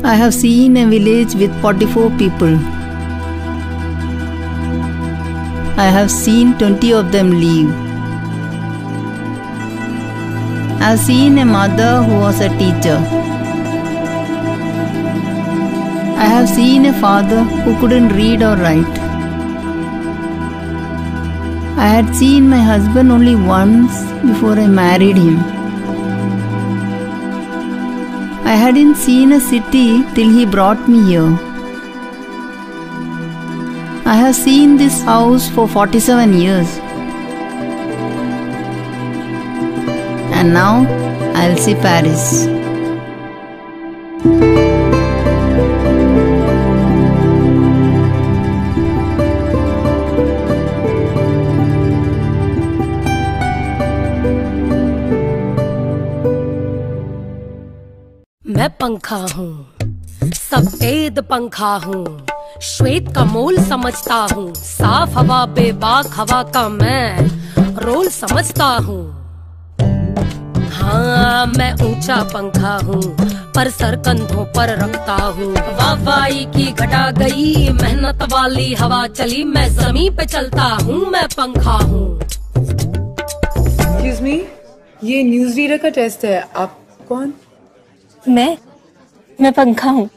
I have seen a village with 44 people. I have seen 20 of them leave. I have seen a mother who was a teacher. I have seen a father who couldn't read or write. I had seen my husband only once before I married him. I hadn't seen a city till he brought me here. I have seen this house for 47 years. And now I'll see Paris. मैं पंखा हूँ, सफेद पंखा हूँ, श्वेत का मोल समझता हूँ, साफ हवा बेबाक हवा का मैं रोल समझता हूँ। हाँ मैं ऊंचा पंखा हूँ, पर सर कंधों पर रखता हूँ। वाहवाही की घटा गई, मेहनत वाली हवा चली, मैं जमीन पे चलता हूँ, मैं पंखा हूँ। Excuse me, ये न्यूज रीडर का टेस्ट है। आप कौन? मैं पंखा हूँ।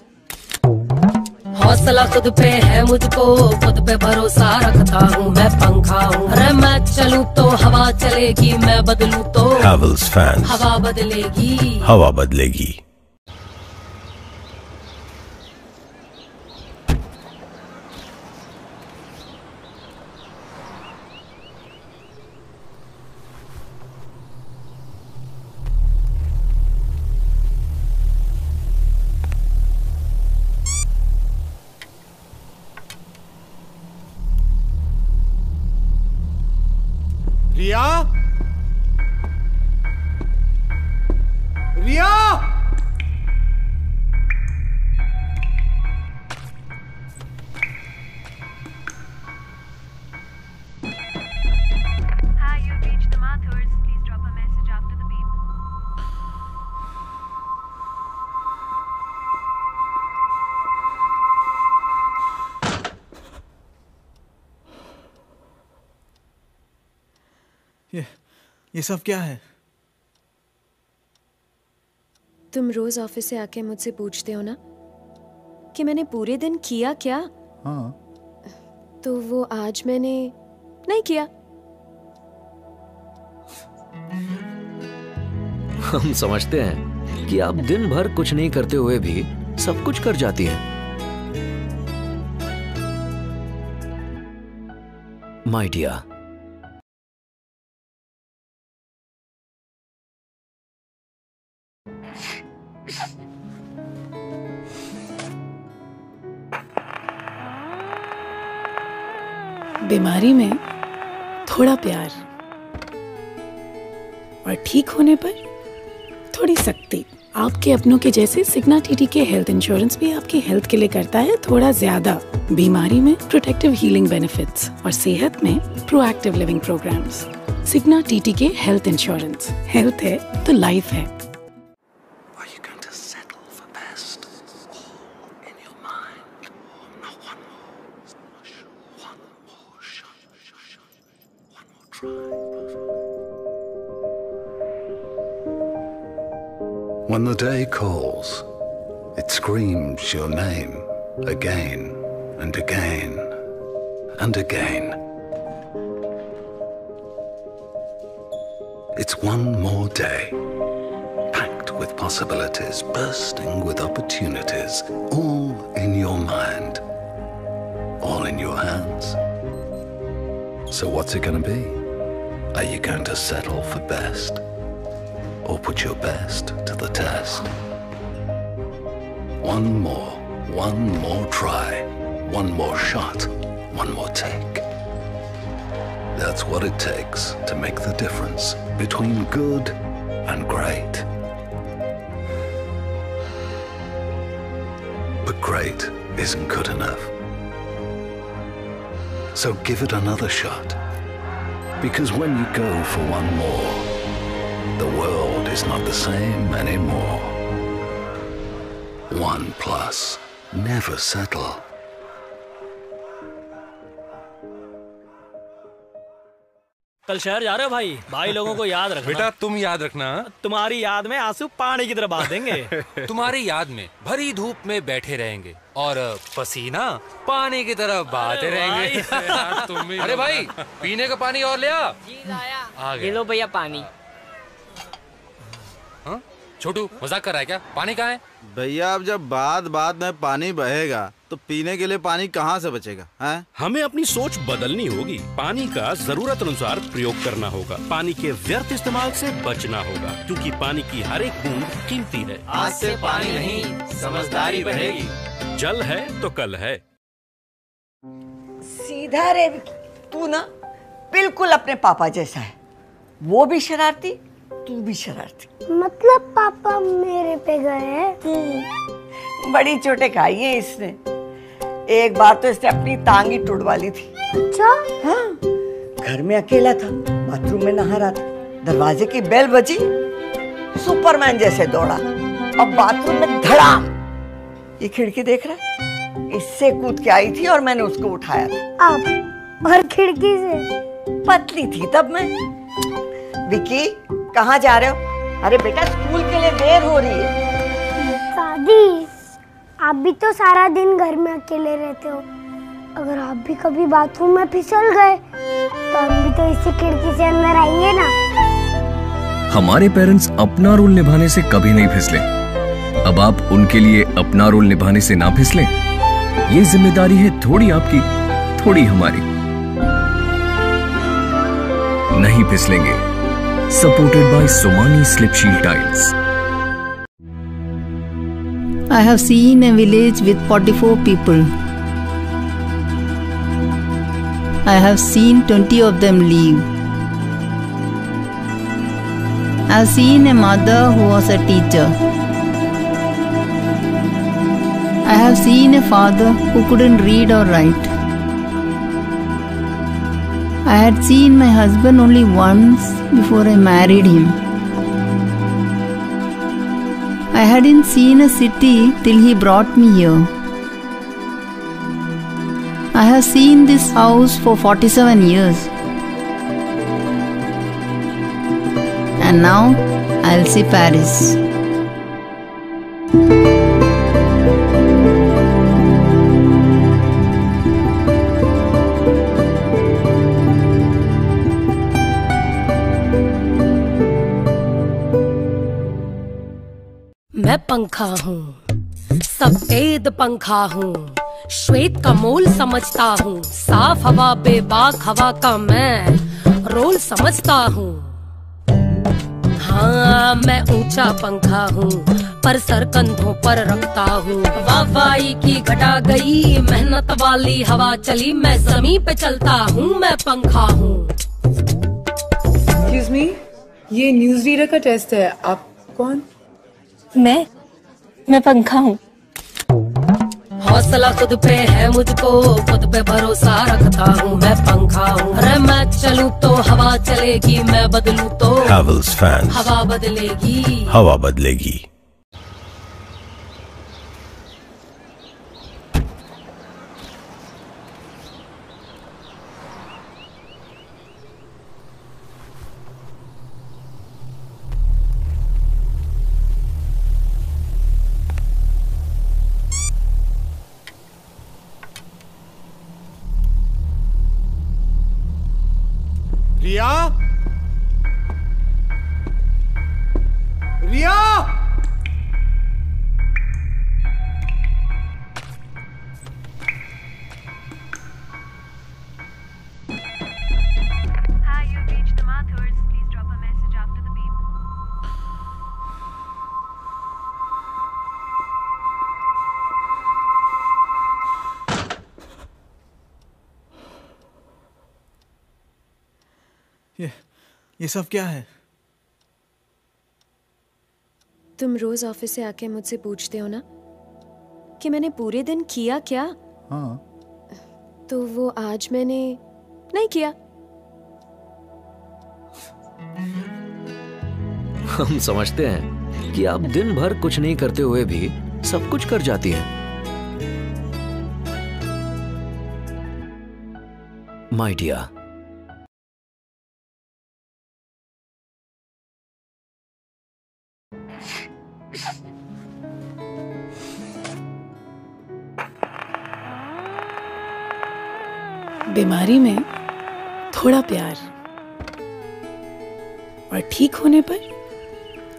हौसला खुद पे है मुझको, खुद पे भरोसा रखता हूँ, मैं पंखा हूँ। अरे मैं चलूँ तो हवा चलेगी, मैं बदलूँ तो Havells fans, हवा बदलेगी। हवा बदलेगी। रिया? रिया? Hi, you've reached the Mathurs. Please drop a message after the beep. ये सब क्या है? तुम रोज ऑफिस से आके मुझसे पूछते हो ना कि मैंने पूरे दिन किया क्या? हाँ। तो वो आज मैंने नहीं किया। हम समझते हैं कि आप दिन भर कुछ नहीं करते हुए भी सब कुछ कर जाती हैं। माय डियर, बीमारी में थोड़ा प्यार और ठीक होने पर थोड़ी सख्ती। आपके अपनों के जैसे सिग्ना टीटी के हेल्थ इंश्योरेंस भी आपकी हेल्थ के लिए करता है थोड़ा ज्यादा। बीमारी में प्रोटेक्टिव हीलिंग बेनिफिट्स और सेहत में प्रोएक्टिव लिविंग प्रोग्राम्स। सिग्ना टीटी के हेल्थ इंश्योरेंस। हेल्थ है तो लाइफ है। When the day calls, it screams your name again and again and again. It's one more day, packed with possibilities, bursting with opportunities, all in your mind, all in your hands. So what's it gonna be? Are you going to settle for best? Or put your best to the test? One more try, one more shot, one more take. That's what it takes to make the difference between good and great. But great isn't good enough. So give it another shot. Because when you go for one more, the world is not the same anymore. OnePlus. Never settle. कल शहर जा रहे हो भाई? भाई लोगों को याद रखना। बेटा तुम याद रखना। तुम्हारी याद में आंसू पानी की तरह बहा देंगे। तुम्हारी याद में भरी धूप में बैठे रहेंगे और पसीना पानी की तरह बहाते रहेंगे। अरे भाई पीने का पानी और ले आ। ले लो भैया पानी। हाँ? छोटू मजाक कर रहा है क्या? पानी कहाँ है? भैया अब जब बात में पानी बहेगा तो पीने के लिए पानी कहाँ से बचेगा? हैं? हमें अपनी सोच बदलनी होगी। पानी का जरूरत अनुसार प्रयोग करना होगा। पानी के व्यर्थ इस्तेमाल से बचना होगा, क्योंकि पानी की हर एक बूंद कीमती है। आज से पानी नहीं, समझदारी बढ़ेगी। जल है तो कल है। सीधा रे तू ना बिल्कुल अपने पापा जैसा है। वो भी शरारती, तू भी शरारती। मतलब पापा मेरे पे गए हैं? बड़ी चोटें खाई है इसने। एक बार तो इसने अपनी टांग ही टूटवा ली थी। अच्छा? हाँ, घर में अकेला था, बाथरूम में नहा रहा था, दरवाजे की बेल बजी, सुपरमैन जैसे दौड़ा और बाथरूम में धड़ाम। ये खिड़की देख रहा है? इससे कूद के आई थी और मैंने उसको उठाया था। अब और खिड़की से? पतली थी तब मैं। विकी कहाँ जा रहे हो? अरे बेटा स्कूल के लिए देर हो रही है। दादी आप भी तो सारा दिन घर में अकेले रहते हो। अगर आप भी कभी बाथरूम में फिसल गए तो हम भी तो इसी खिड़की से अंदर आएंगे ना। हमारे पेरेंट्स अपना रोल निभाने से कभी नहीं फिसले। अब आप उनके लिए अपना रोल निभाने से ना फिसले। ये जिम्मेदारी है थोड़ी आपकी, थोड़ी हमारी। नहीं फिसलेंगे। Supported by Somani Slip Shield Tiles. I have seen a village with 44 people. I have seen 20 of them leave. I have seen a mother who was a teacher. I have seen a father who couldn't read or write. I had seen my husband only once before I married him. I hadn't seen a city till he brought me here. I have seen this house for 47 years. And now I'll see Paris. मैं पंखा हूँ, सफेद पंखा हूँ, श्वेत का मोल समझता हूँ, साफ हवा बेबाक हवा का मैं रोल समझता हूँ। हाँ मैं ऊंचा पंखा हूँ, पर सर कंधों पर रखता हूँ। वाहवाही की घटा गई, मेहनत वाली हवा चली, मैं जमीन पे चलता हूँ, मैं पंखा हूँ। Excuse me, ये न्यूज रीडर का टेस्ट है। आप कौन? मैं पंखा हूँ। हौसला खुद पे है मुझको, खुद पे भरोसा रखता हूँ, मैं पंखा हूँ। अरे मैं चलूँ तो हवा चलेगी, मैं बदलूँ तो Havells fans. हवा बदलेगी। हवा बदलेगी। रिया, रिया, Hi, you've reached the Mathurs. Please drop a message after the beep. ये सब क्या है? तुम रोज ऑफिस से आके मुझसे पूछते हो ना कि मैंने पूरे दिन किया क्या? हाँ। तो वो आज मैंने नहीं किया। हम समझते हैं कि आप दिन भर कुछ नहीं करते हुए भी सब कुछ कर जाती हैं। माय डियर, बीमारी में थोड़ा प्यार और ठीक होने पर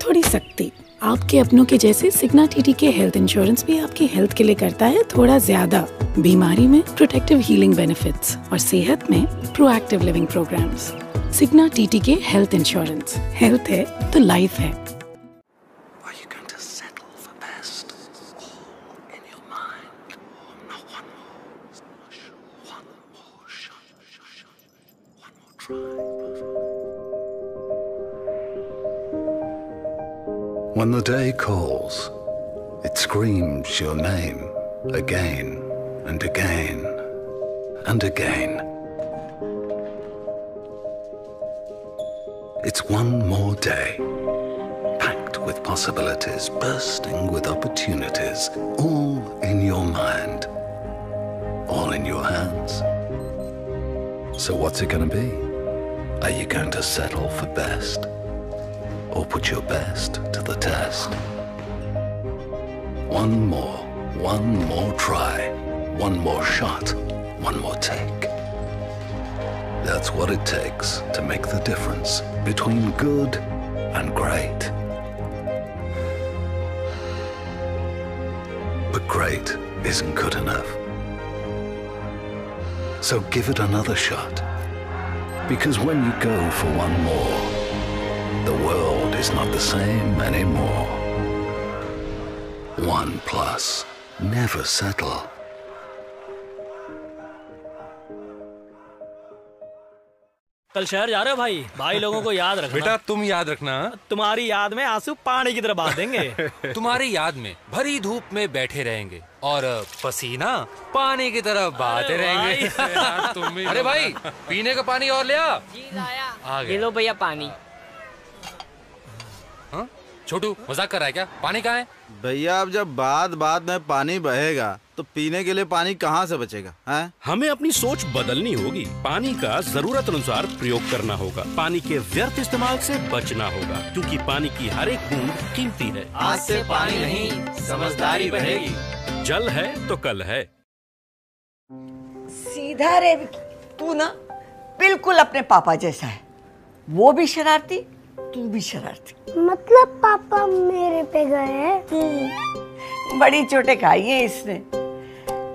थोड़ी सख्ती। आपके अपनों के जैसे सिग्ना टीटी के हेल्थ इंश्योरेंस भी आपकी हेल्थ के लिए करता है थोड़ा ज्यादा। बीमारी में प्रोटेक्टिव हीलिंग बेनिफिट्स और सेहत में प्रोएक्टिव लिविंग प्रोग्राम्स। सिग्ना टीटी के हेल्थ इंश्योरेंस। हेल्थ है तो लाइफ है। When the day calls, it screams your name again and again and again. It's one more day, packed with possibilities, bursting with opportunities, all in your mind, all in your hands. So what's it going to be? Are you going to settle for best? Or put your best to the test? One more try, one more shot, one more take. That's what it takes to make the difference between good and great. But great isn't good enough. So give it another shot. Because when you go for one more, the world is not the same anymore. 1+. Never settle. कल शहर जा रहे हो भाई? भाई लोगों को याद रखना। बेटा तुम याद रखना, तुम्हारी याद में आंसू पानी की तरह बहा देंगे। तुम्हारी याद में भरी धूप में बैठे रहेंगे और पसीना पानी की तरह बहाते रहेंगे। अरे भाई, पीने का पानी और ले आ। आ गया। ये लो भैया पानी। हाँ? छोटू मजाक कर रहा है क्या? पानी कहाँ है? भैया अब जब बात बात में पानी बहेगा तो पीने के लिए पानी कहाँ से बचेगा? हैं? हमें अपनी सोच बदलनी होगी। पानी का जरूरत अनुसार प्रयोग करना होगा। पानी के व्यर्थ इस्तेमाल से बचना होगा, क्योंकि पानी की हर एक बूंद कीमती है। आज से पानी नहीं, समझदारी बढ़ेगी। जल है तो कल है। सीधा रे, तू ना बिल्कुल अपने पापा जैसा है। वो भी शरारती, तू भी शरारती। मतलब पापा मेरे पे गए हैं? बड़ी चोटें खाई है इसने।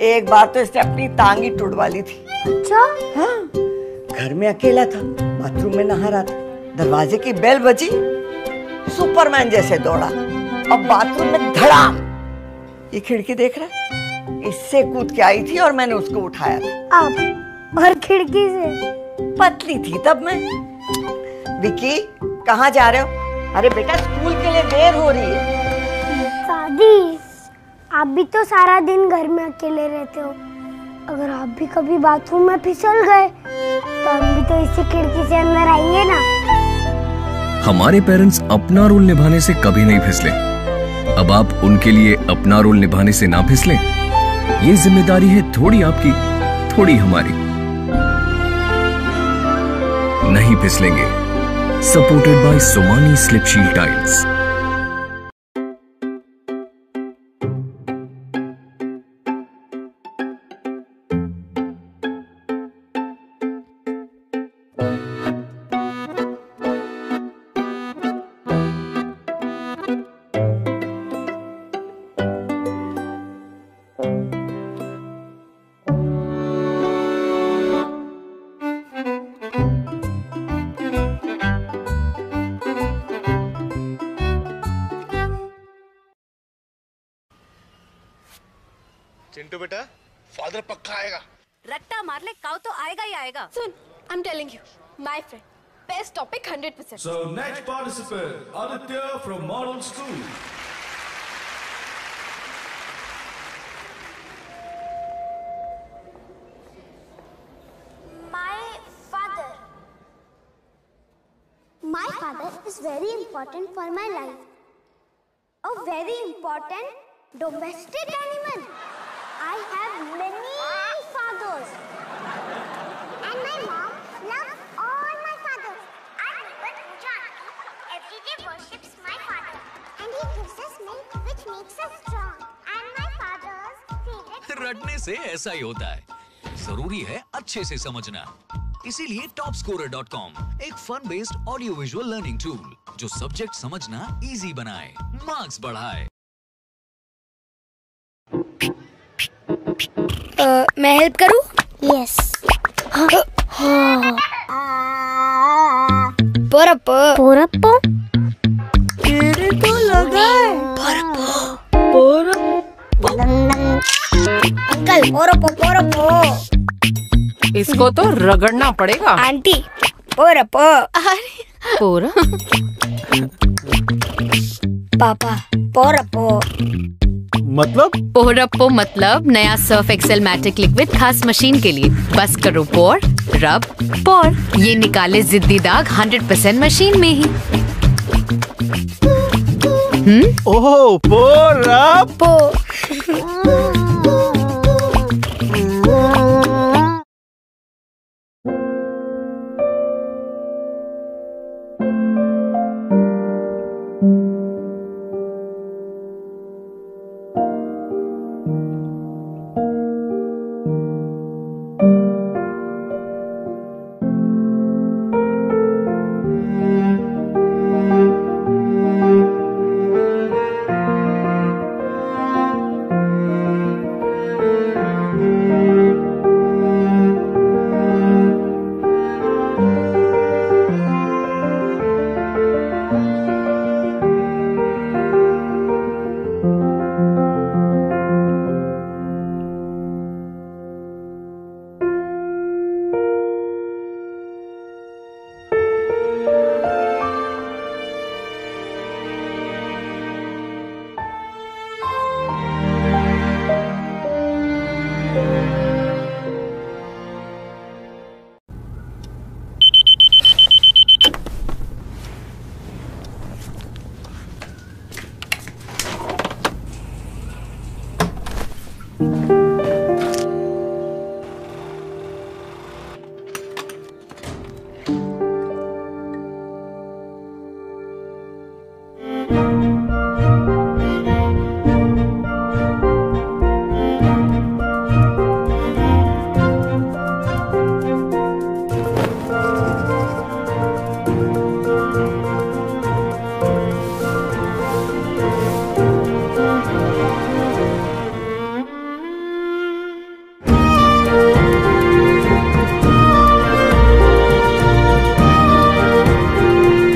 एक बार तो इसने अपनी टांगी टूटवा ली थी। अच्छा? हाँ, घर में अकेला था, बाथरूम में नहा रहा था, दरवाजे की बेल बजी, सुपरमैन जैसे दौड़ा और बाथरूम में धड़ाम। ये खिड़की देख रहा है? इससे कूद के आई थी और मैंने उसको उठाया था। अब और खिड़की से? पतली थी तब मैं। विकी, कहाँ जा रहे हो? अरे बेटा, स्कूल के लिए देर हो रही है। दादी, आप भी तो सारा दिन घर में अकेले रहते हो। अगर आप भी कभी बाथरूम में फिसल गए तो हम भी तो इसी खिड़की से अंदर आएंगे ना। हमारे पेरेंट्स अपना रोल निभाने से कभी नहीं फिसले। अब आप उनके लिए अपना रोल निभाने से ना फिसलें। ये जिम्मेदारी है थोड़ी आपकी, थोड़ी हमारी। नहीं फिसलेंगे। Supported by Somani Slip Shield Tiles. Chintu बेटा, फादर पक्का आएगा। रट्टा मार ले, काऊ तो आएगा ही आएगा। सुन, I'm telling you, my friend, best topic 100%. So next participant, Aditya from Model School. My father is very important for my life. A very important Domestic animal. I have many fathers. And my mom loves all my fathers. Our neighbor John every day worships my father. And he gives us milk which makes us strong. And my father's favorite. रटने से ऐसा ही होता है, जरूरी है अच्छे से समझना। इसीलिए topscorer.com एक fun based audio visual learning tool जो सब्जेक्ट समझना इजी बनाए, मार्क्स बढ़ाए। मैं हेल्प करूं? यस। पोरप्पो पोरप्पो तेरे तो लगा है। पोरप्पो पोरप्पो अंकल पोरप्पो पोरप्पो इसको तो रगड़ना पड़ेगा। आंटी पोरप्पो पोरा पापा पोरप्पो मतलब पोरप्पो मतलब नया सर्फ एक्सेल मैटिक लिक्विड खास मशीन के लिए। बस करो पोर रब पोर, ये निकाले जिद्दी दाग 100% मशीन में ही। ओह पोरप्पो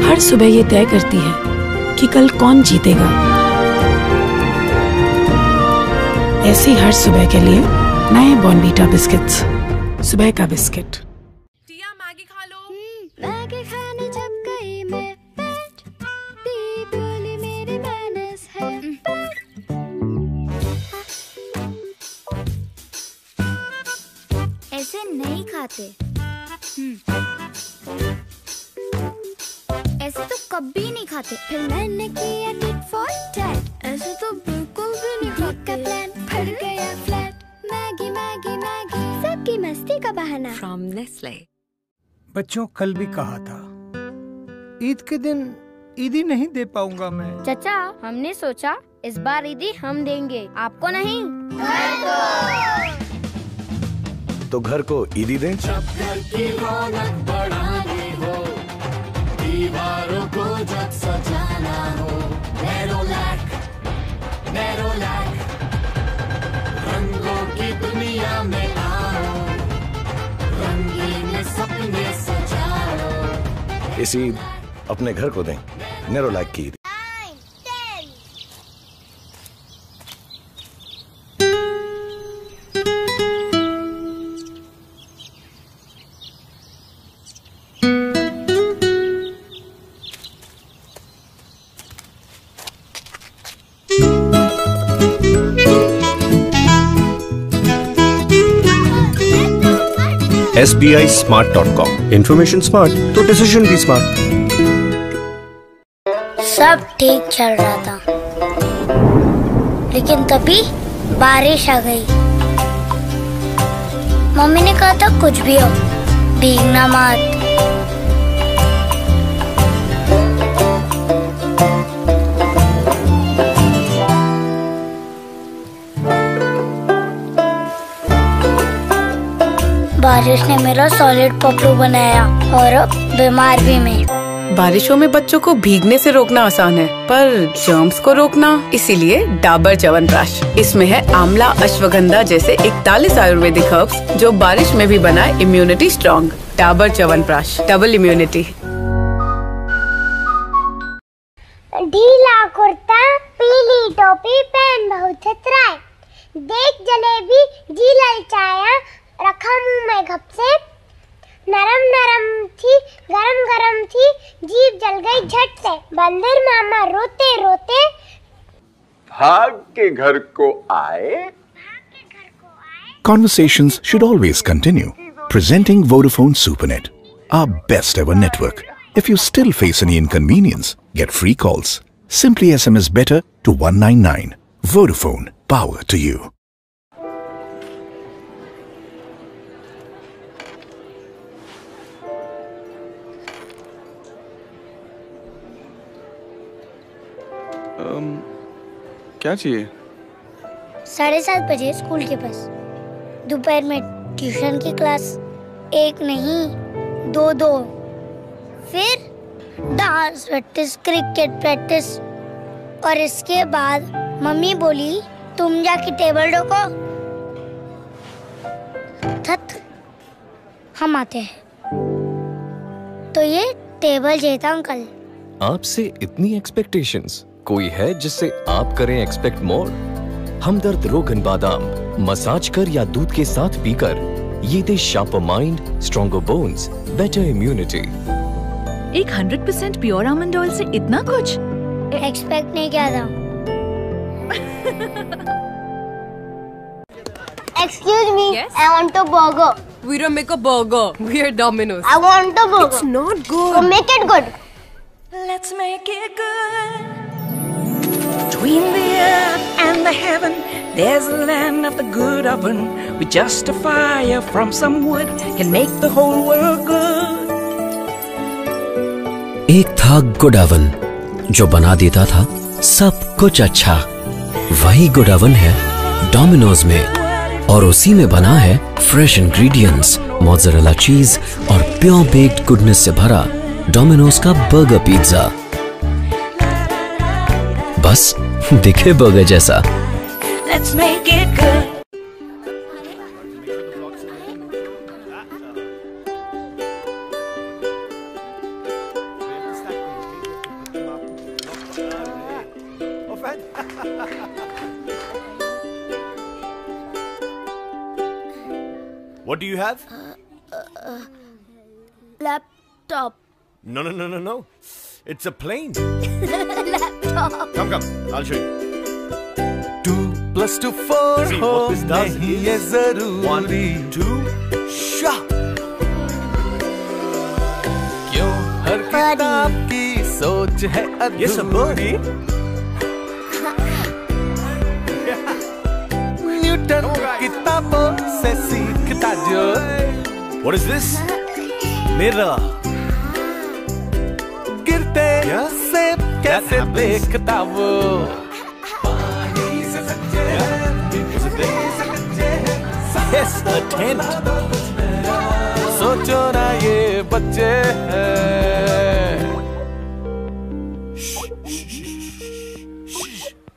हर सुबह ये तय करती है कि कल कौन जीतेगा। ऐसी हर सुबह के लिए नए बॉर्नवीटा बिस्किट्स, सुबह का बिस्किट। मैगी खाने जब गई मैं पेट, दी बोली मेरी मैनर्स है। ऐसे नहीं खाते। ऐसे तो कभी नहीं खाते। फिर मैंने किया टिट फॉर टैट, ऐसे तो बिल्कुल भी नहीं खाते। प्लान फट गया फ्लैट। मैगी मैगी मैगी सबकी मस्ती का बहाना। From Nestle। बच्चों कल भी कहा था ईद के दिन ईदी नहीं दे पाऊंगा मैं। चाचा हमने सोचा इस बार ईदी हम देंगे, आपको नहीं। तो घर को ईदी दें। जब घर की रौनक बढ़ानी हो, दीवारों को जब सजाना हो, नेरोलैक रंगों की दुनिया में आओ, रंगीन सपने सजाओ। इस ईद अपने घर को दें नेरोलैक की ईद। SBISmart.com। इंफॉर्मेशन स्मार्ट तो डिसीजन भी स्मार्ट। सब ठीक चल रहा था, लेकिन तभी बारिश आ गई। मम्मी ने कहा था कुछ भी हो, भीगना मत। बारिश ने मेरा सॉलिड पपलू बनाया और अब बीमार भी मैं। बारिशों में बच्चों को भीगने से रोकना आसान है, पर जर्म्स को रोकना, इसीलिए डाबर च्यवनप्राश। इसमें है आंवला, अश्वगंधा जैसे 41 आयुर्वेदिक हर्ब्स जो बारिश में भी बनाए immunity strong. Dabur chyawanprash, double immunity. ढीला कुर्ता, पीली टोपी, पहन बहुत छतराए, देख जलेबी जी ललचाया, रखा मुंह में घप से, नरम नरम थी, गरम गरम थी, जीभ जल गई झट से। बंदर मामा रोते रोते भाग के घर को आए। Conversations should always continue. Presenting Vodafone Supernet, our best ever network. If you still face any inconvenience, get free calls. Simply SMS better to 199. Vodafone, power to you. क्या चाहिए? 7:30 बजे स्कूल के पास, दोपहर में ट्यूशन की क्लास, एक नहीं 2, फिर डांस प्रैक्टिस, क्रिकेट प्रैक्टिस, और इसके बाद मम्मी बोली तुम जाके टेबल ढोको। थत हम आते हैं तो ये टेबल जेता अंकल। आपसे इतनी एक्सपेक्टेशंस, कोई है जिससे आप करें एक्सपेक्ट मोर? हमदर्द रोगन बादाम मसाज कर या दूध के साथ पीकर ये दे sharper mind, stronger bones, better immunity. एक 100% प्योर आमंड ऑयल से इतना कुछ एक्सपेक्ट नहीं किया था। Excuse me, yes? I want a burger. We don't make a burger. We are Domino's. I want a burger. It's not good. So make it good. Let's make it good. Between the earth and the heaven, there's a land of the good oven. With just a fire from some wood can make the whole world good. एक था good oven जो बना देता था सब कुछ अच्छा। वही गुड ओवन है डोमिनोज में, और उसी में बना है फ्रेश इंग्रेडिएंट्स, मोज़रेला चीज और प्योर बेक्ड गुडनेस से भरा डोमिनोज का बर्गर पिज्जा। बस दिखे बर्गर जैसा। Let's make it good. What do you have? Laptop. No. It's a plane. Laptop. Come. I'll show you. 2 + 2 4 See हो what this does नहीं is ये जरूरी। 1, 2, shah. क्यों हर किताब की सोच है अधूरी। Yes, a birdie. न्यूटन किताबों से सीखता जो। What is this? Mirror. गिरते से कैसे देखता वो। Yes, a tent. सोचो ना ये बच्चे हैं।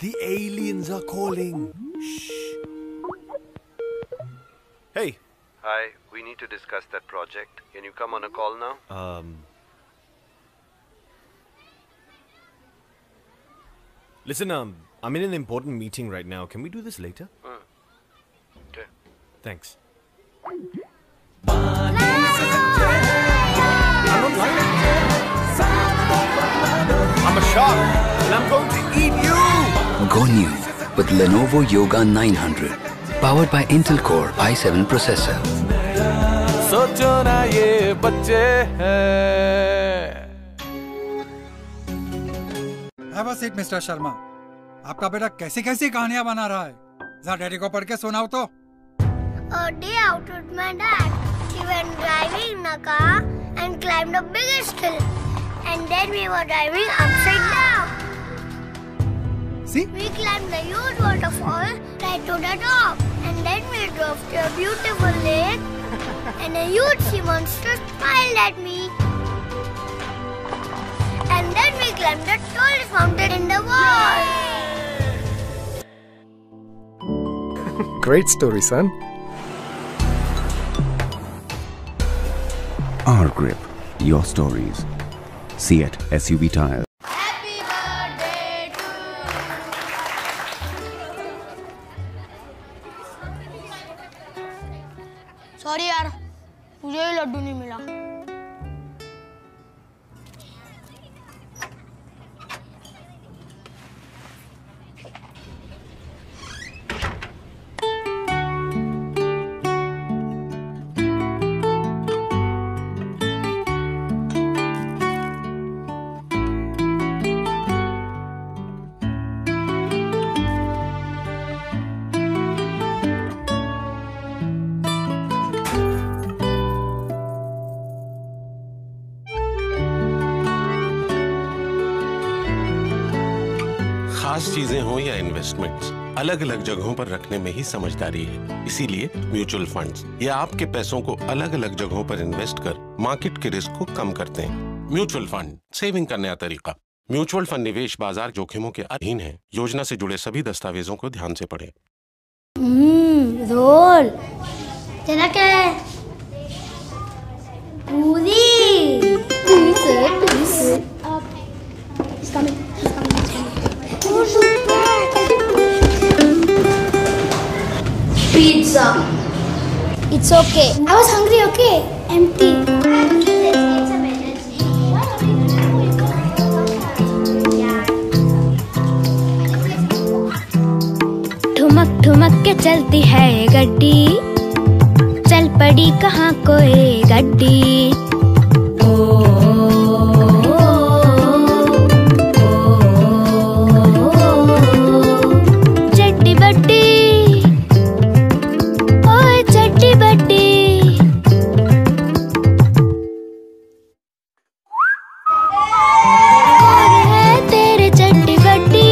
The aliens are calling. Hey. Hi, we need to discuss that project. Can you come on a call now? Listen, I'm in an important meeting right now. Can we do this later? Okay. Thanks. I'm a shark, and I'm going to eat you! Go new with Lenovo Yoga 900, powered by Intel Core i7 processor. सोचो ना ये बच्चे हैं। Have a seat, Mr. Sharma. आपका बेटा कैसी कैसी कहानियाँ बना रहा है। जरा डैडी को पढ़ के सुनाओ तो। A day out with my dad. He went driving in a car and climbed the biggest hill. And then we were driving upside down. See? We climbed the huge waterfall right to the top. And then we drove to a beautiful lake. And a huge sea monster smiled at me. And then we climbed the tallest mountain in the world. Great story, son. R Grip, your stories. See it, SUV Tires. Sorry यार, मुझे ही लड्डू नहीं मिला। खास चीजें हो या investments, अलग अलग जगहों पर रखने में ही समझदारी है। इसीलिए म्यूचुअल फंड्स ये आपके पैसों को अलग अलग जगहों पर इन्वेस्ट कर मार्केट के रिस्क को कम करते हैं। म्यूचुअल फंड सेविंग का नया तरीका। म्यूचुअल फंड निवेश बाजार जोखिमों के अधीन है। योजना से जुड़े सभी दस्तावेजों को ध्यान से पढ़ें। रोल तेरा क्या है? पूरी Pizza. It's okay. I was hungry, okay? Empty. ठुमक ठुमक के चलती है ये गड्डी, चल पड़ी कहाँ कोई गड्डी। चट्टी बट्टी चट्टी बट्टी। कौन है तेरे चट्टी बट्टी,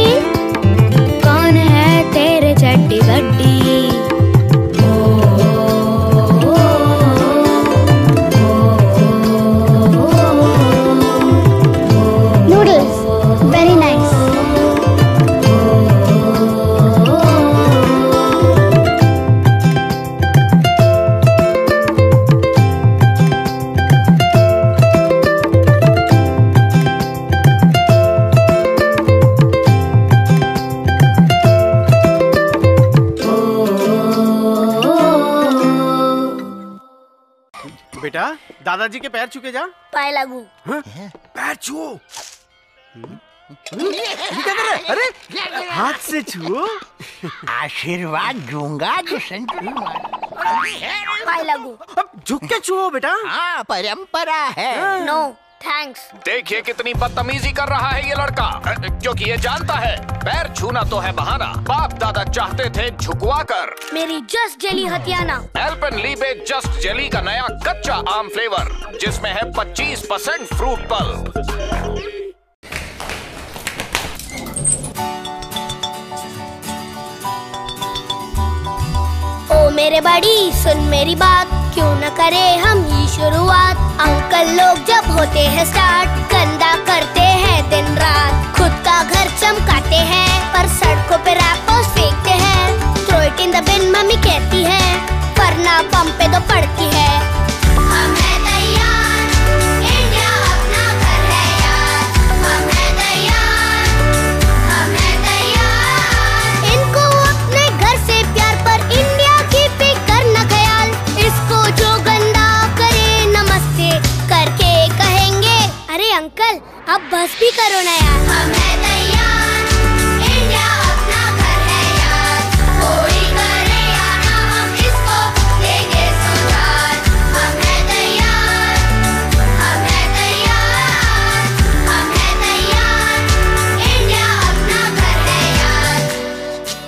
कौन है तेरे चट्टी बट्टी। Noodles, very nice. बेटा दादाजी के पैर छूके जा। पाए लागू। पैर छुओ। ये क्या कर रहा है? अरे हाथ से छुओ। आशीर्वाद दूंगा जो सेंचुरी मार। पाए लागू। झुक के छुओ बेटा। हाँ परंपरा है। No thanks. देखिए कितनी बदतमीजी कर रहा है ये लड़का, क्योंकि ये जानता है पैर छूना तो है बहाना। बाप दादा चाहते थे झुकवा कर। मेरी जस्ट जेली हथियाना। एल्पेनलीबे जस्ट जेली का नया कच्चा आम फ्लेवर, जिसमें है 25% फ्रूट पल्प। ओ मेरे बड़ी सुन मेरी बात, क्यों न करे हम ही शुरुआत। अंकल लोग जब होते हैं स्टार्ट, गंदा करते हैं दिन रात। खुद का घर चमकाते हैं, पर सड़कों पे रैपर्स फेंकते हैं। Throw it in the bin mummy कहती है, वरना बम पे तो पड़ती है। हम हैं तैयार, इंडिया अपना घर है यार। हम हैं तैयार, हम हैं तैयार। इनको अपने घर से प्यार, पर इंडिया की फिक्र न ख्याल। इसको जो गंदा करे नमस्ते करके कहेंगे, अरे अंकल अब बस भी करो ना यार। हम हैं तैयार, इंडिया अपना घर है यार। कोई करे या ना हम इसको देंगे सुधार। हम हैं तैयार, हम हैं तैयार, हम हैं तैयार। इंडिया अपना घर है यार।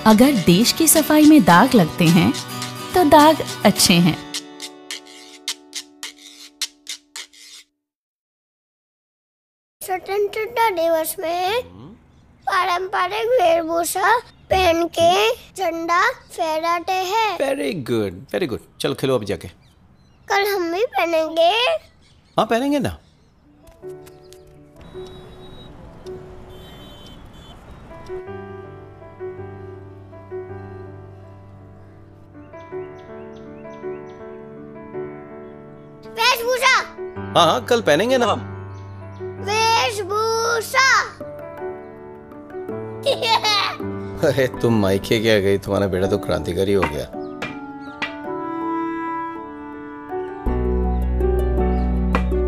अगर देश की सफाई में दाग लगते हैं तो दाग अच्छे हैं। स्वतंत्रता दिवस में पारंपरिक वेशभूषा पहन के झंडा फहराते हैं। Very good, very good. चलो खेलो अभी जाके। कल हम भी पहनेंगे। हाँ पहनेंगे ना। वेशभूषा। हाँ हाँ कल पहनेंगे ना हम। वेशभूषा। अरे तुम मायके क्या गई, तुम्हारा बेटा तो क्रांतिकारी हो गया।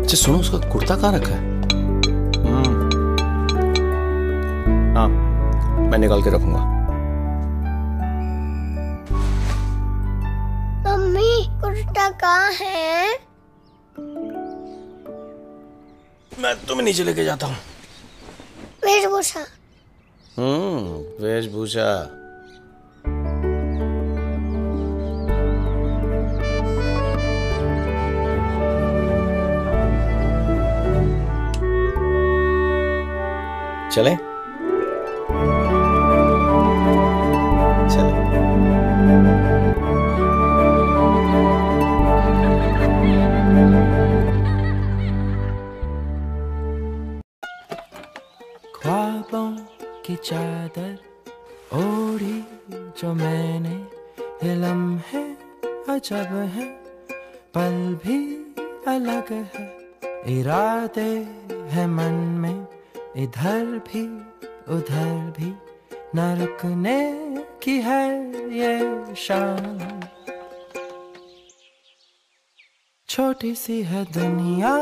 अच्छा सुनो, उसका कुर्ता कहाँ रखा है? हाँ मैं निकाल के रखूंगा। मम्मी कुर्ता कहाँ है? मैं तुम्हें नीचे लेके जाता हूँ। वेशभूषा। वेशभूषा। चले ख्वाबों की चादर ओढ़ी जो मैंने, ये लम्हे अजब है, पल भी अलग है, इरादे है मन में इधर भी उधर भी, न रुकने की है ये शान। छोटी सी है दुनिया,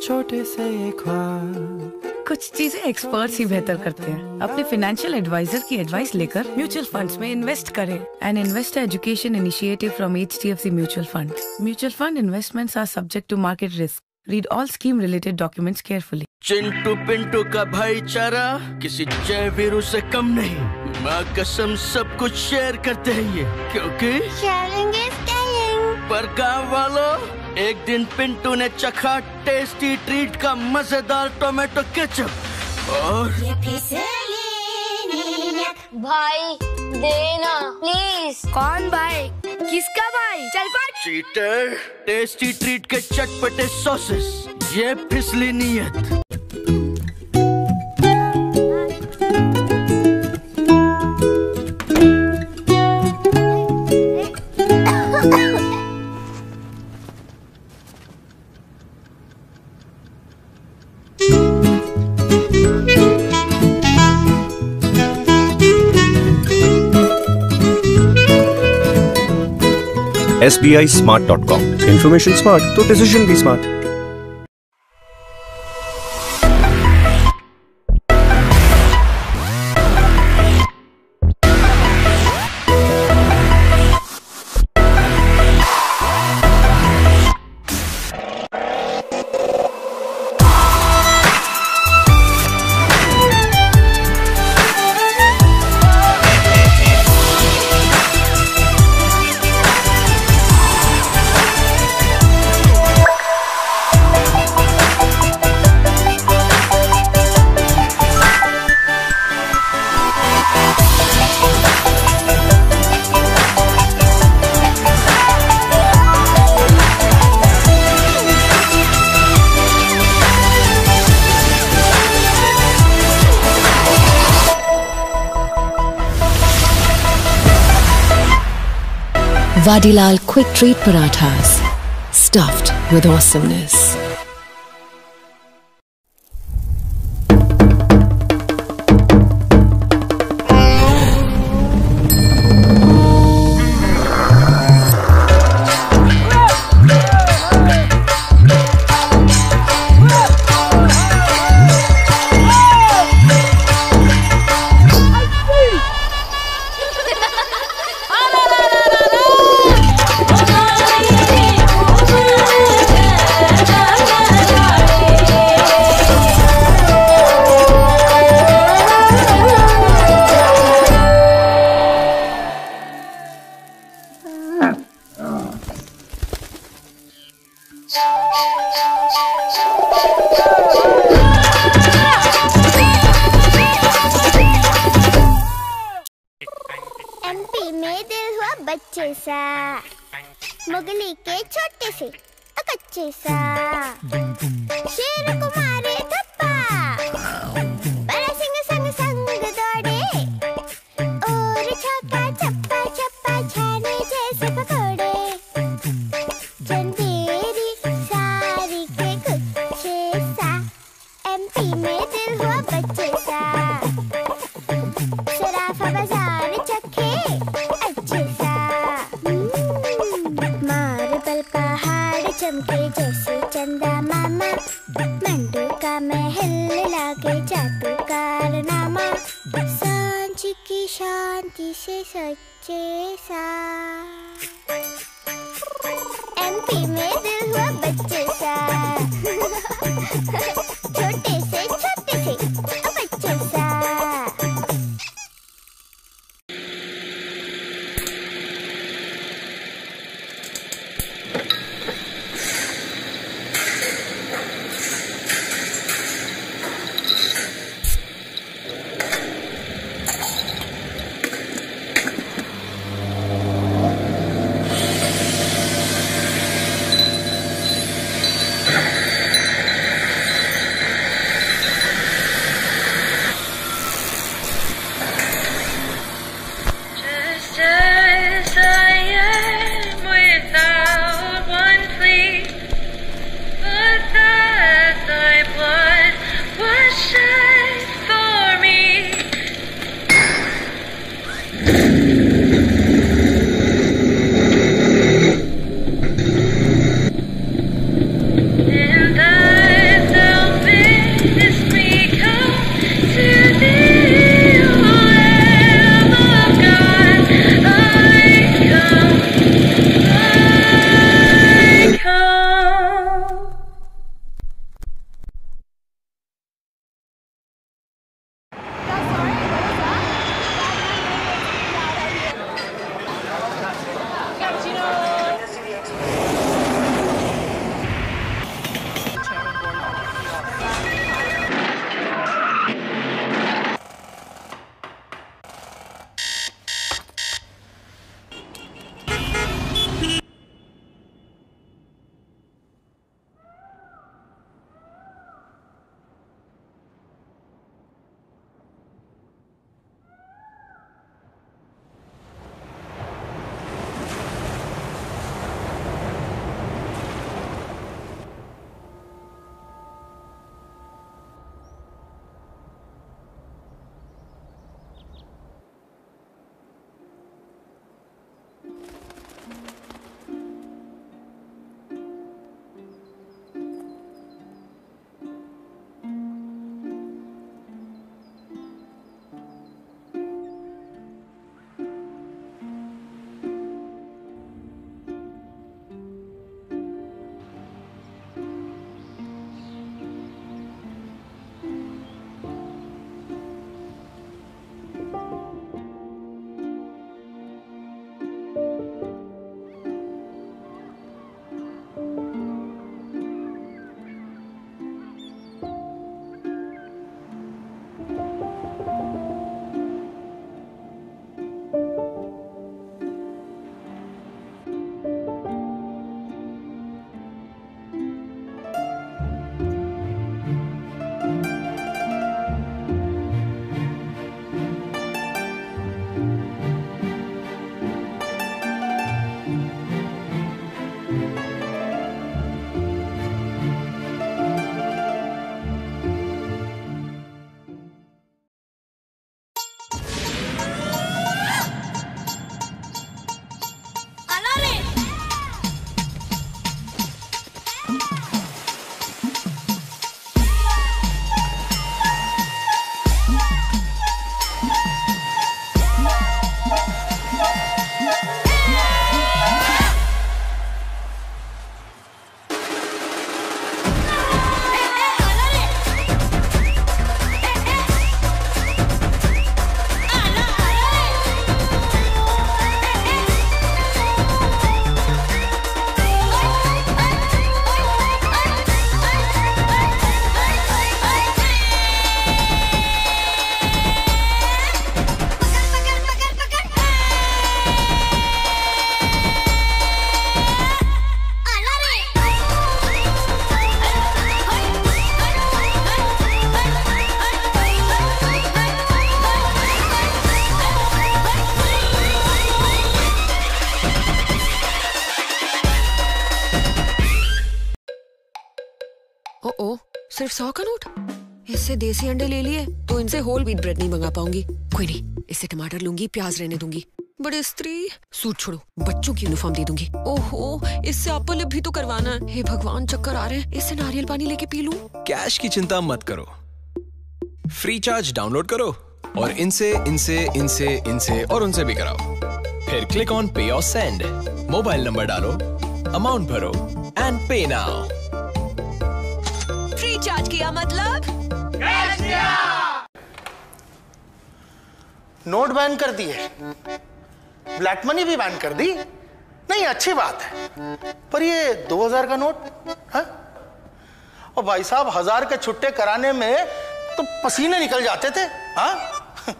छोटे से ये ख्वाब। कुछ चीजें एक्सपर्ट्स ही बेहतर करते हैं। अपने फाइनेंशियल एडवाइजर की एडवाइस लेकर म्यूचुअल फंड्स में इन्वेस्ट करें। An investor education initiative from HDFC mutual fund. Mutual fund investments are subject to market risk. Read all scheme related documents carefully. Chintu Pintu का भाईचारा किसी जय वीरू से कम नहीं। माँ कसम सब कुछ शेयर करते हैं ये, क्योंकि शेयरिंग इज केयरिंग। पर गाँव वालों, एक दिन पिंटू ने चखा टेस्टी ट्रीट का मजेदार टोमेटो केचप और भाई देना प्लीज। कौन भाई? किसका भाई? चल पट। चीटर, टेस्टी ट्रीट के चटपटे सॉसेस, ये फिसली नियत। SBISmart.com। Information smart तो decision भी smart। Vadilal Quick Treat Parathas, stuffed with awesomeness. Oh, MP में दिल हुआ बच्चे सा, मुगली के छोटे से कच्चे सा, शेर को मारे धप्पा, बड़ा सिंह संग संग दौड़े, और छक्का चप्पा चप्पा छाने जैसे पकौड़े, चंदेरी सारी के कुच्चे सा, एमपी में दिल हुआ बच्चे सा, सराफा बाजार चखे अच्छे सा, मार्बल पहाड़ चमके जैसे चंदा मामा, मंडू का महल लागे जादू कारनामा, सांझ की शांति से सच्चे सा, एमपी में दिल हुआ बच्चे सा, छोटे से बच्चे सा। सिर्फ 100 का नोट? इससे देसी अंडे ले लिए तो इनसे होल व्हीट ब्रेड नहीं मंगा पाऊंगी। कोई नहीं, इससे टमाटर लूंगी, प्याज रहने दूंगी। बड़े स्त्री, सूट छोड़ो, बच्चों की यूनिफॉर्म दे दूंगी। ओहो, इससे अपर लिप भी तो करवाना है। हे भगवान, चक्कर आ रहे हैं। इससे नारियल पानी लेके पी लूं। कैश की चिंता मत करो, फ्री चार्ज डाउनलोड करो और इनसे इनसे इनसे इनसे और उनसे भी कराओ। फिर क्लिक ऑन पे और सेंड, मोबाइल नंबर डालो, अमाउंट भरो एंड पे नाउ। फ्री चार्ज किया मतलब नोट बैन कर दिए, ब्लैक मनी भी बैन कर दी। नहीं, अच्छी बात है, पर ये 2000 का नोट है? और भाई साहब, 1000 के छुट्टे कराने में तो पसीने निकल जाते थे। हाँ,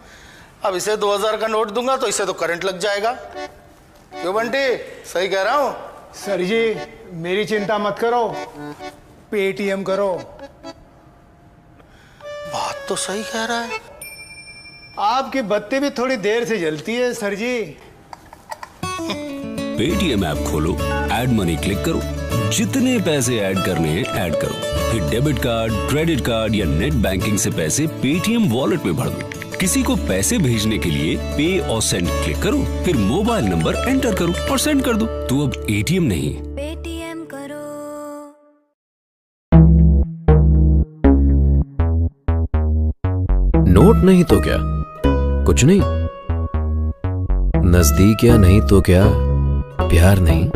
अब इसे 2000 का नोट दूंगा तो इसे तो करंट लग जाएगा। क्यों बंटी, सही कह रहा हूं? सर जी, मेरी चिंता मत करो, पेटीएम करो। बात तो सही कह रहा है। आपकी बत्ती भी थोड़ी देर से जलती है सर जी। पेटीएम ऐप खोलो, ऐड मनी क्लिक करो, जितने पैसे ऐड करने हैं ऐड करो। फिर डेबिट कार्ड, क्रेडिट कार्ड या नेट बैंकिंग से पैसे पेटीएम वॉलेट में भर दो। किसी को पैसे भेजने के लिए पे और सेंड क्लिक करो, फिर मोबाइल नंबर एंटर करो और सेंड कर दो। तो अब एटीएम नहीं, पेटीएम करो। नोट नहीं तो क्या, कुछ नहीं। नजदीक या नहीं तो क्या, प्यार नहीं।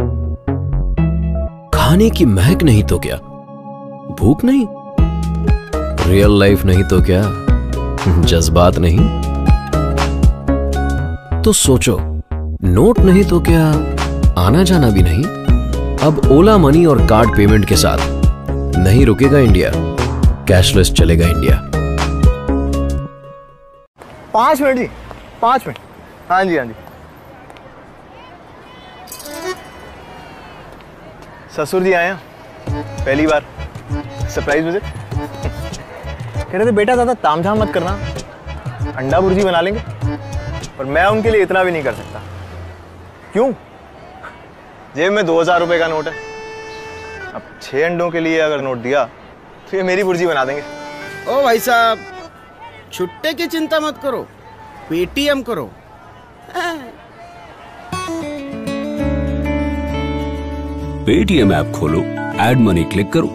खाने की महक नहीं तो क्या, भूख नहीं। रियल लाइफ नहीं तो क्या, जज्बात नहीं। तो सोचो, नोट नहीं तो क्या, आना जाना भी नहीं। अब ओला मनी और कार्ड पेमेंट के साथ नहीं रुकेगा इंडिया, कैशलेस चलेगा इंडिया। 5 मिनट जी, 5 मिनट। हाँ जी, हाँ जी। ससुर जी आए हैं पहली बार, सरप्राइज विजिट। कह रहे थे बेटा ज़्यादा तामझाम मत करना, अंडा भुर्जी बना लेंगे। पर मैं उनके लिए इतना भी नहीं कर सकता। क्यों? जेब में 2000 रुपए का नोट है। अब 6 अंडों के लिए अगर नोट दिया तो ये मेरी भुर्जी बना देंगे। ओ भाई साहब, छुट्टे की चिंता मत करो, पेटीएम करो। पेटीएम ऐप खोलो, ऐड मनी क्लिक करो,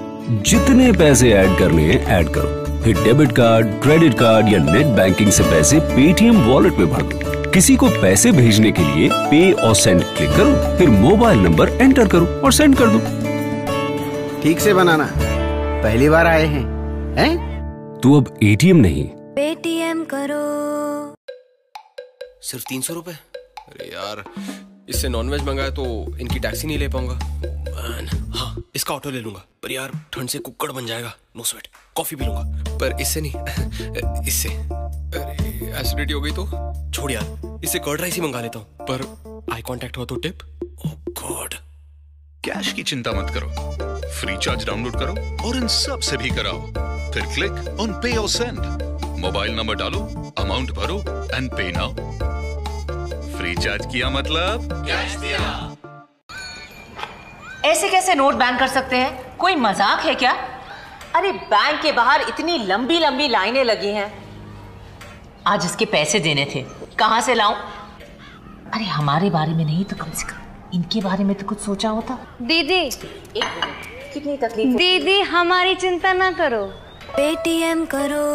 जितने पैसे ऐड करने हैं ऐड करो। फिर डेबिट कार्ड, क्रेडिट कार्ड या नेट बैंकिंग से पैसे पेटीएम वॉलेट में भर दो। किसी को पैसे भेजने के लिए पे और सेंड क्लिक करो, फिर मोबाइल नंबर एंटर करो और सेंड कर दो। ठीक से बनाना, पहली बार आए हैं? तो अब एटीएम नहीं, पेटीएम करो। सिर्फ 300 रुपए? अरे यार, इससे नॉनवेज मंगाया तो इनकी टैक्सी नहीं ले पाऊंगा। हाँ, इसका ऑटो ले लूंगा, पर यार ठंड से कुक्कड़ बन जाएगा। नो स्वेट, कॉफी पी लूंगा, पर इससे नहीं, इससे। अरे एसिडिटी हो गई तो छोड़ यार, इससे कर्ड राइस ही मंगा लेता हूँ। पर आई कांटेक्ट हो तो टिप। ओह गॉड। कैश की चिंता मत करो, फ्री चार्ज डाउनलोड करो और इन सब से भी कराओ। फिर क्लिक ऑन पे और सेंड, मोबाइल नंबर डालो, अमाउंट भरो एंड पे नाउ। फ्री चार्ज किया मतलब कैश दिया। ऐसे कैसे नोट बैन कर सकते हैं? कोई मजाक है क्या? अरे बैंक के बाहर इतनी लंबी लंबी लाइनें लगी हैं। आज इसके पैसे देने थे, कहां से लाऊं? अरे हमारे बारे में नहीं तो कम से कम इनके बारे में तो कुछ सोचा होता। दीदी, कितनी तकलीफ। दीदी हमारी चिंता ना करो, पेटीएम करो।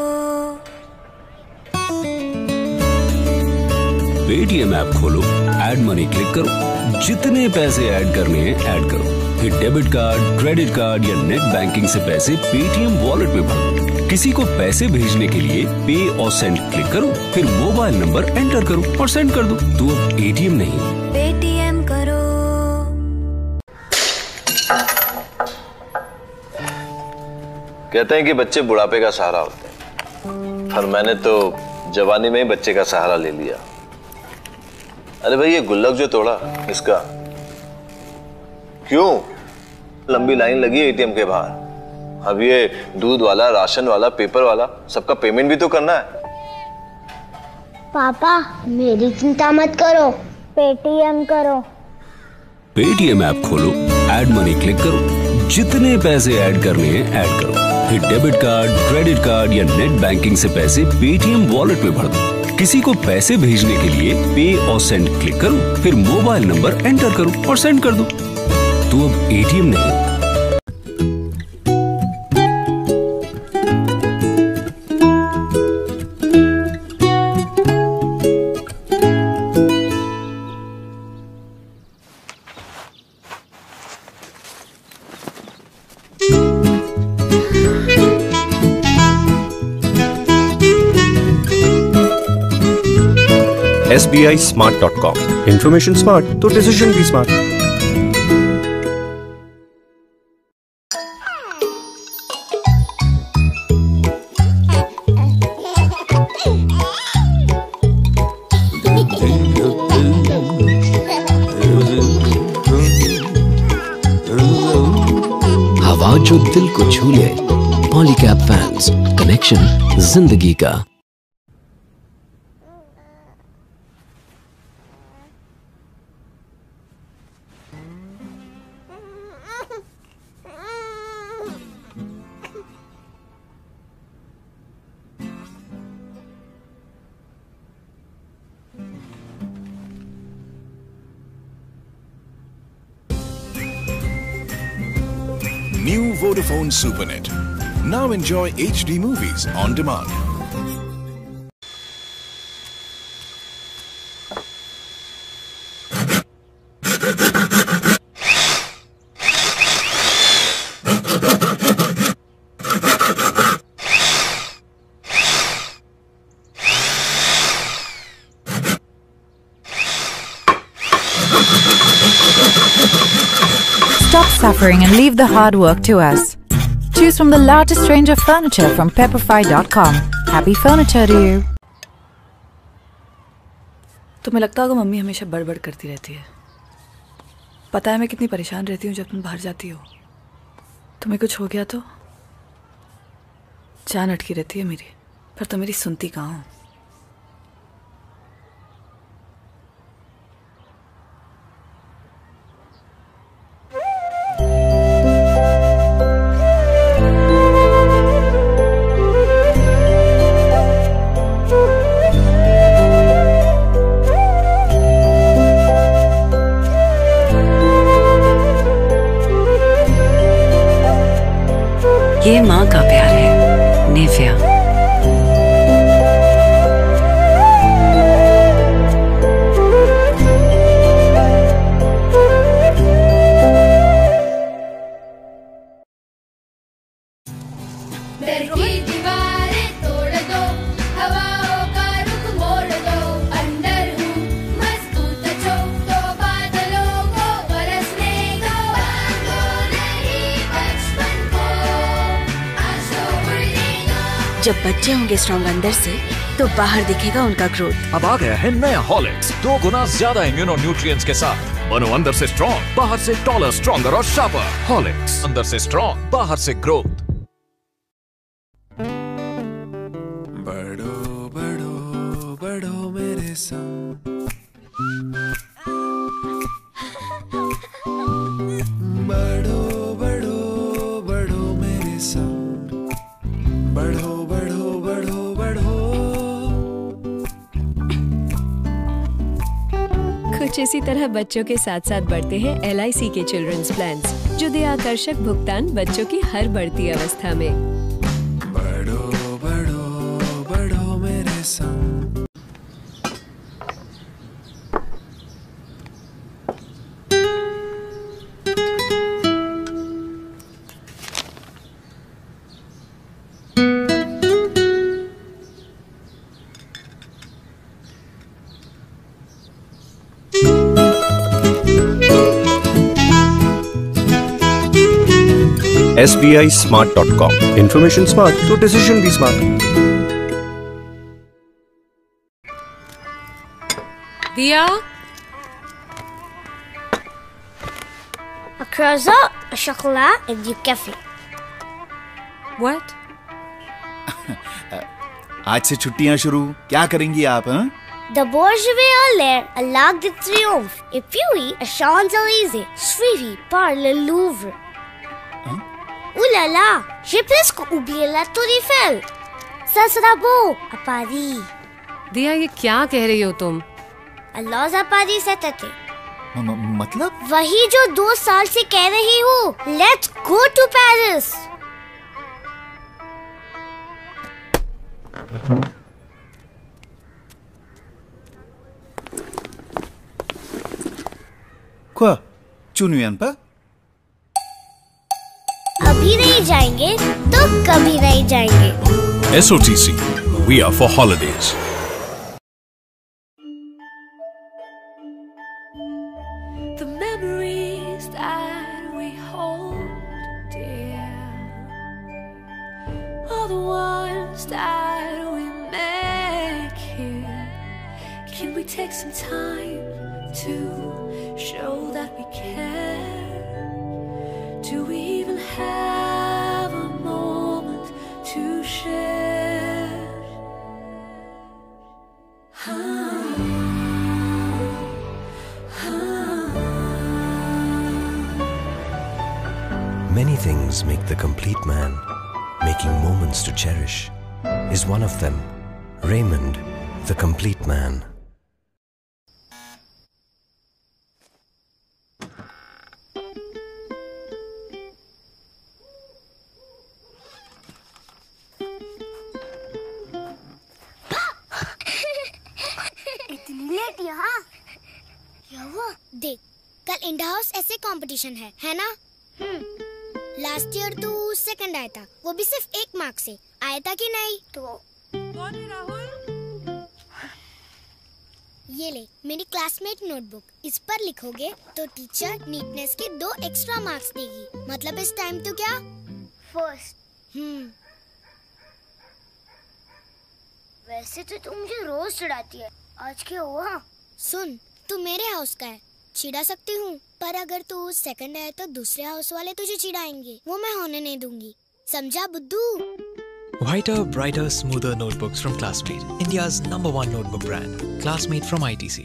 पेटीएम ऐप खोलो, ऐड मनी क्लिक करो, जितने पैसे ऐड करने हैं ऐड करो। फिर डेबिट कार्ड, क्रेडिट कार्ड या नेट बैंकिंग से पैसे पेटीएम वॉलेट में भर दो। किसी को पैसे भेजने के लिए पे और सेंड क्लिक करो, फिर मोबाइल नंबर एंटर करो और सेंड कर दो। तो अब एटीएम नहीं, पेटीएम करो। कहते हैं कि बच्चे बुढ़ापे का सहारा होते हैं, पर मैंने तो जवानी में ही बच्चे का सहारा ले लिया। अरे भाई, ये गुल्लक जो तोड़ा, इसका क्यों? लंबी लाइन लगी है एटीएम के बाहर। अब ये दूध वाला, राशन वाला, पेपर वाला, सबका पेमेंट भी तो करना है। पापा, मेरी चिंता मत करो, पेटीएम करो। पेटीएम ऐप खोलो, ऐड मनी क्लिक करो, जितने पैसे ऐड करने हैं ऐड करो। फिर डेबिट कार्ड, क्रेडिट कार्ड या नेट बैंकिंग से पैसे पेटीएम वॉलेट में भर दो। किसी को पैसे भेजने के लिए पे और सेंड क्लिक करो, फिर मोबाइल नंबर एंटर करो और सेंड कर दो। तो अब एटीएम नहीं, SBISmart.com। Information smart तो decision भी smart। हवा जो दिल को छू ले, पॉलीकैब फैंस, कनेक्शन जिंदगी का। New Vodafone Supernet. Now enjoy HD movies on demand. Stop suffering and leave the hard work to us. Choose from the largest range of furniture from pepperfry.com. Happy furniture to you. तुम्हें लगता होगा mummy हमेशा बड़बड़ करती रहती है। पता है मैं कितनी परेशान रहती हूँ जब तुम बाहर जाती हो। तुम्हें कुछ हो गया तो जान अटकी रहती है मेरी, पर तुम मेरी सुनती कहाँ हो। ये माँ का प्यार है, नेफिया। जब बच्चे होंगे स्ट्रॉन्ग अंदर से तो बाहर दिखेगा उनका ग्रोथ। अब आ गया है नया हॉर्लिक्स, 2 गुना ज्यादा इम्यूनो न्यूट्रिएंट्स के साथ। बनो अंदर से स्ट्रॉन्ग, बाहर से टॉलर, स्ट्रॉन्गर और शार्पर। हॉर्लिक्स, अंदर से स्ट्रॉन्ग, बाहर से ग्रोथ। बढ़ो बढ़ो बढ़ो मेरे संग, बढ़ो बढ़ो बढ़ो मेरे संग, बढ़ो बढ़ो बढ़ो बढ़ो। कुछ इसी तरह बच्चों के साथ साथ बढ़ते हैं LIC के चिल्ड्रंस प्लान्स, जो दे आकर्षक भुगतान बच्चों की हर बढ़ती अवस्था में। बढ़ो बढ़ो बढ़ो मेरे संग। SBISmart.com। Information smart तो decision भी smart। दिया, A croissant, a chocolat et du café. What? आज से छुट्टियां शुरू, क्या करेंगी आप? हाँ? De Bourgeois à l'air, à l'Arc de Triomphe, et puis à Champs-Élysées, suivi par le Louvre. Ulala, refresco ubiela to refill. Sasrabo, apari. दिया ये क्या कह रही हो तुम? अल्लाह apari setete. मतलब? वही जो 2 साल से कह रही हूँ. Let's go to Paris. Quoi? Tu ne viens pas? अभी नहीं जाएंगे तो कभी नहीं जाएंगे. SOTC. We are for holidays. The memories that we hold dear are the ones that we make here. Can we take some time to show that we care? Do we even have a moment to share? Many things make the complete man. Making moments to cherish is one of them. Raymond, the complete man. इतनी late यहाँ? देख, कल इंडा house ऐसे competition है ना? Last year तू second आया था, वो भी सिर्फ 1 मार्क से. आया था कि नहीं? तो कौन है राहुल? ये ले मेरी क्लासमेट नोटबुक. इस पर लिखोगे तो टीचर नीटनेस के 2 एक्स्ट्रा मार्क्स देगी. मतलब इस टाइम तो क्या फर्स्ट. वैसे तो तू मुझे रोज चिढ़ाती है, आज क्या हुआ? सुन, तू मेरे हाउस का है, चिढ़ा सकती हूँ, पर अगर तू सेकंड आए तो दूसरे हाउस वाले तुझे चिढ़ाएंगे. वो मैं होने नहीं दूंगी. समझा बुद्धू? Whiter, brighter, smoother notebooks from Classmate, India's #1 notebook brand. Classmate from ITC.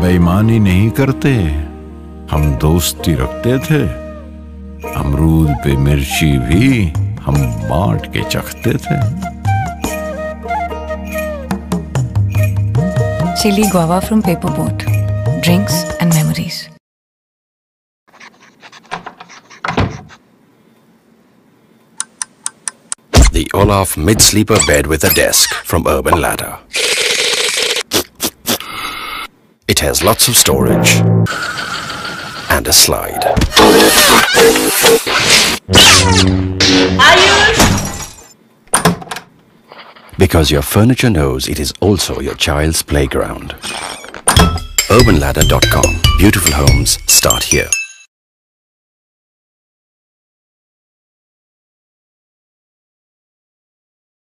बेईमानी नहीं करते, हम दोस्ती रखते थे. अमरूद पे मिर्ची भी हम बांट के चखते थे. Chili guava from Paperboat. Drinks and memories. The Olaf mid-sleeper bed with a desk from Urban Ladder. It has lots of storage and a slide. Because your furniture knows it is also your child's playground. UrbanLadder.com. Beautiful homes start here.